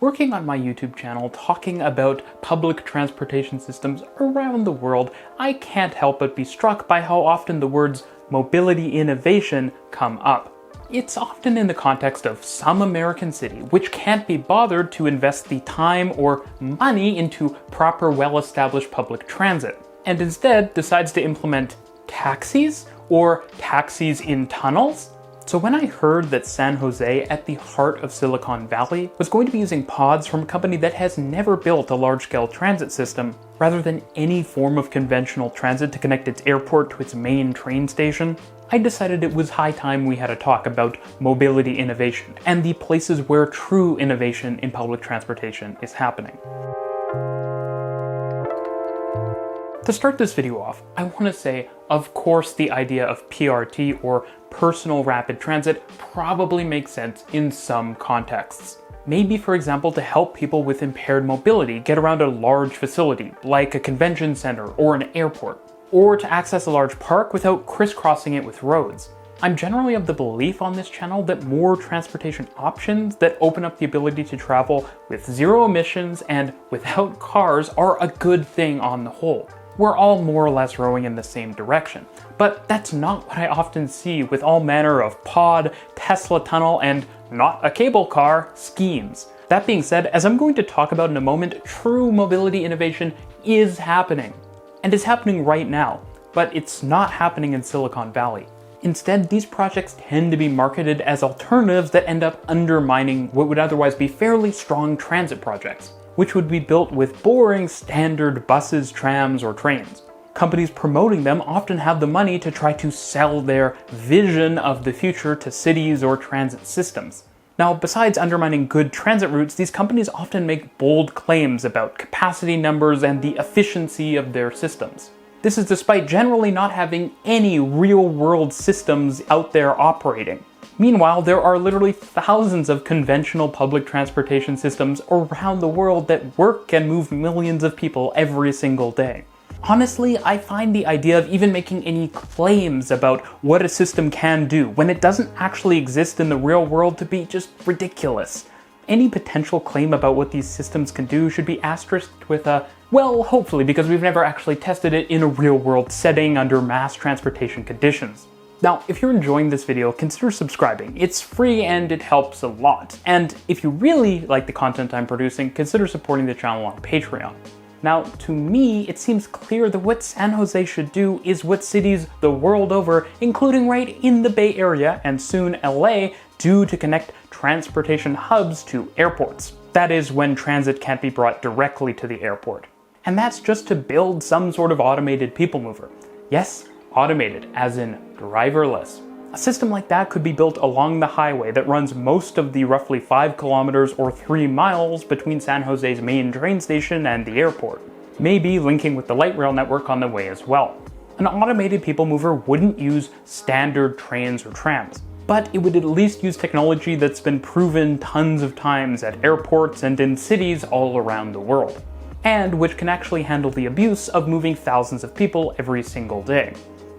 Working on my YouTube channel talking about public transportation systems around the world, I can't help but be struck by how often the words mobility innovation come up. It's often in the context of some American city which can't be bothered to invest the time or money into proper, well-established public transit, and instead decides to implement taxis or taxis in tunnels. So when I heard that San Jose, at the heart of Silicon Valley, was going to be using pods from a company that has never built a large-scale transit system, rather than any form of conventional transit to connect its airport to its main train station, I decided it was high time we had a talk about mobility innovation and the places where true innovation in public transportation is happening. To start this video off, I want to say, of course, the idea of PRT, or personal rapid transit, probably makes sense in some contexts. Maybe, for example, to help people with impaired mobility get around a large facility, like a convention center or an airport, or to access a large park without crisscrossing it with roads. I'm generally of the belief on this channel that more transportation options that open up the ability to travel with zero emissions and without cars are a good thing on the whole. We're all more or less rowing in the same direction. But that's not what I often see with all manner of pod, Tesla tunnel, and not a cable car schemes. That being said, as I'm going to talk about in a moment, true mobility innovation is happening. And is happening right now, but it's not happening in Silicon Valley. Instead, these projects tend to be marketed as alternatives that end up undermining what would otherwise be fairly strong transit projects, which would be built with boring standard buses, trams, or trains. Companies promoting them often have the money to try to sell their vision of the future to cities or transit systems. Now, besides undermining good transit routes, these companies often make bold claims about capacity numbers and the efficiency of their systems. This is despite generally not having any real-world systems out there operating. Meanwhile, there are literally thousands of conventional public transportation systems around the world that work and move millions of people every single day. Honestly, I find the idea of even making any claims about what a system can do when it doesn't actually exist in the real world to be just ridiculous. Any potential claim about what these systems can do should be asterisked with a, well, hopefully, because we've never actually tested it in a real-world setting under mass transportation conditions. Now, if you're enjoying this video, consider subscribing. It's free and it helps a lot. And if you really like the content I'm producing, consider supporting the channel on Patreon. Now, to me, it seems clear that what San Jose should do is what cities the world over, including right in the Bay Area and soon LA, do to connect transportation hubs to airports. That is, when transit can't be brought directly to the airport. And that's just to build some sort of automated people mover. Yes, automated, as in driverless. A system like that could be built along the highway that runs most of the roughly 5 kilometers or 3 miles between San Jose's main train station and the airport, maybe linking with the light rail network on the way as well. An automated people mover wouldn't use standard trains or trams, but it would at least use technology that's been proven tons of times at airports and in cities all around the world, and which can actually handle the abuse of moving thousands of people every single day.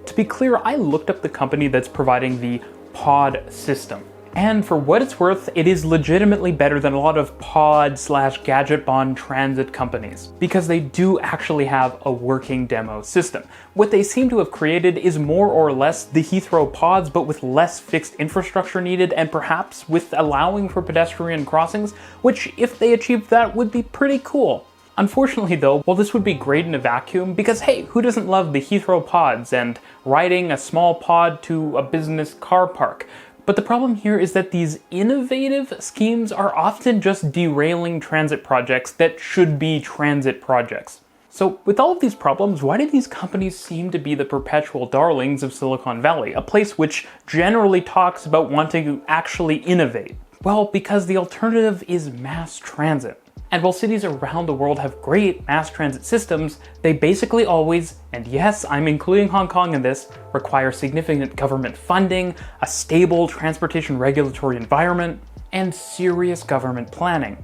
To be clear, I looked up the company that's providing the pod system, and for what it's worth, it is legitimately better than a lot of pod/gadget-bond transit companies, because they do actually have a working demo system. What they seem to have created is more or less the Heathrow pods, but with less fixed infrastructure needed, and perhaps with allowing for pedestrian crossings, which, if they achieved that, would be pretty cool. Unfortunately though, while this would be great in a vacuum, because hey, who doesn't love the Heathrow pods and riding a small pod to a business car park? But the problem here is that these innovative schemes are often just derailing transit projects that should be transit projects. So with all of these problems, why do these companies seem to be the perpetual darlings of Silicon Valley, a place which generally talks about wanting to actually innovate? Well, because the alternative is mass transit. And while cities around the world have great mass transit systems, they basically always, and yes, I'm including Hong Kong in this, require significant government funding, a stable transportation regulatory environment, and serious government planning.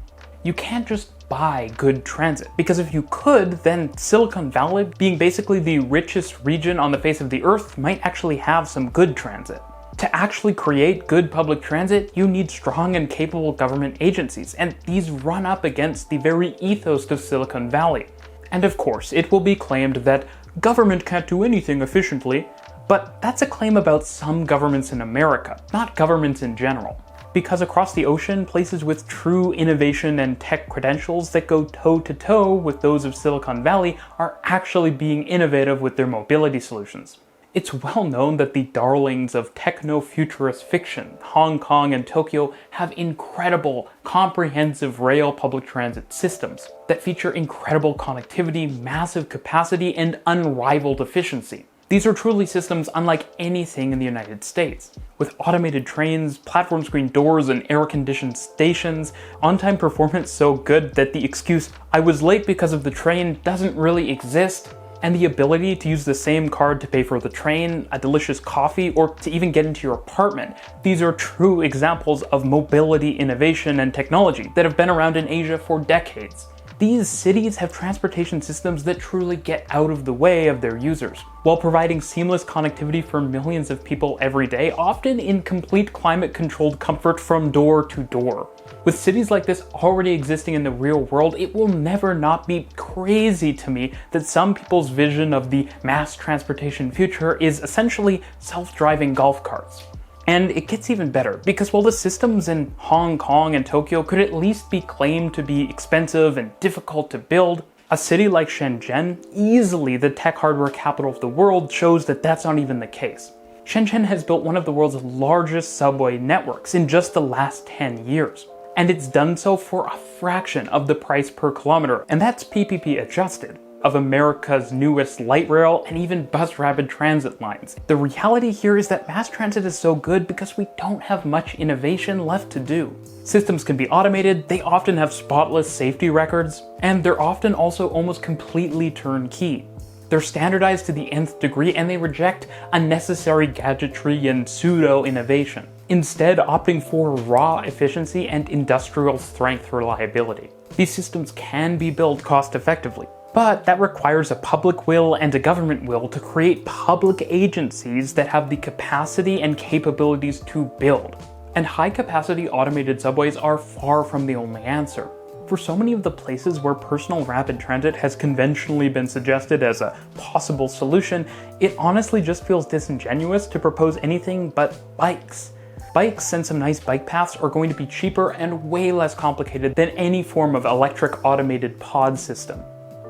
You can't just buy good transit, because if you could, then Silicon Valley, being basically the richest region on the face of the earth, might actually have some good transit. To actually create good public transit, you need strong and capable government agencies, and these run up against the very ethos of Silicon Valley. And of course, it will be claimed that government can't do anything efficiently, but that's a claim about some governments in America, not governments in general. Because across the ocean, places with true innovation and tech credentials that go toe-to-toe with those of Silicon Valley are actually being innovative with their mobility solutions. It's well known that the darlings of techno-futurist fiction, Hong Kong and Tokyo, have incredible, comprehensive rail public transit systems that feature incredible connectivity, massive capacity, and unrivaled efficiency. These are truly systems unlike anything in the United States. With automated trains, platform screen doors, and air-conditioned stations, on-time performance so good that the excuse, "I was late because of the train," doesn't really exist, and the ability to use the same card to pay for the train, a delicious coffee, or to even get into your apartment. These are true examples of mobility innovation and technology that have been around in Asia for decades. These cities have transportation systems that truly get out of the way of their users, while providing seamless connectivity for millions of people every day, often in complete climate-controlled comfort from door to door. With cities like this already existing in the real world, it will never not be crazy to me that some people's vision of the mass transportation future is essentially self-driving golf carts. And it gets even better, because while the systems in Hong Kong and Tokyo could at least be claimed to be expensive and difficult to build, a city like Shenzhen, easily the tech hardware capital of the world, shows that that's not even the case. Shenzhen has built one of the world's largest subway networks in just the last 10 years. And it's done so for a fraction of the price per kilometer, and that's PPP adjusted, of America's newest light rail and even bus rapid transit lines. The reality here is that mass transit is so good because we don't have much innovation left to do. Systems can be automated, they often have spotless safety records, and they're often also almost completely turnkey. They're standardized to the nth degree, and they reject unnecessary gadgetry and pseudo-innovation, instead opting for raw efficiency and industrial strength reliability. These systems can be built cost-effectively, but that requires a public will and a government will to create public agencies that have the capacity and capabilities to build. And high-capacity automated subways are far from the only answer. For so many of the places where personal rapid transit has conventionally been suggested as a possible solution, it honestly just feels disingenuous to propose anything but bikes. Bikes and some nice bike paths are going to be cheaper and way less complicated than any form of electric automated pod system.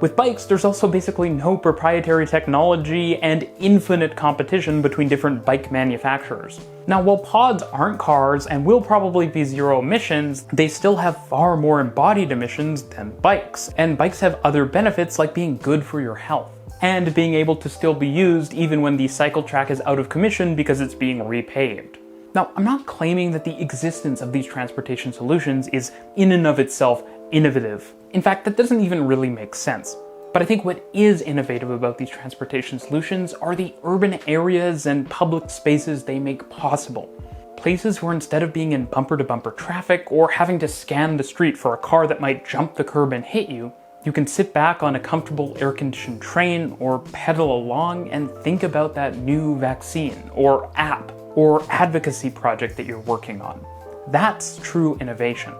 With bikes, there's also basically no proprietary technology and infinite competition between different bike manufacturers. Now, while pods aren't cars and will probably be zero emissions, they still have far more embodied emissions than bikes. And bikes have other benefits like being good for your health, and being able to still be used even when the cycle track is out of commission because it's being repaved. Now, I'm not claiming that the existence of these transportation solutions is in and of itself innovative. In fact, that doesn't even really make sense. But I think what is innovative about these transportation solutions are the urban areas and public spaces they make possible. Places where instead of being in bumper-to-bumper traffic or having to scan the street for a car that might jump the curb and hit you, you can sit back on a comfortable air-conditioned train or pedal along and think about that new vaccine or app or advocacy project that you're working on. That's true innovation.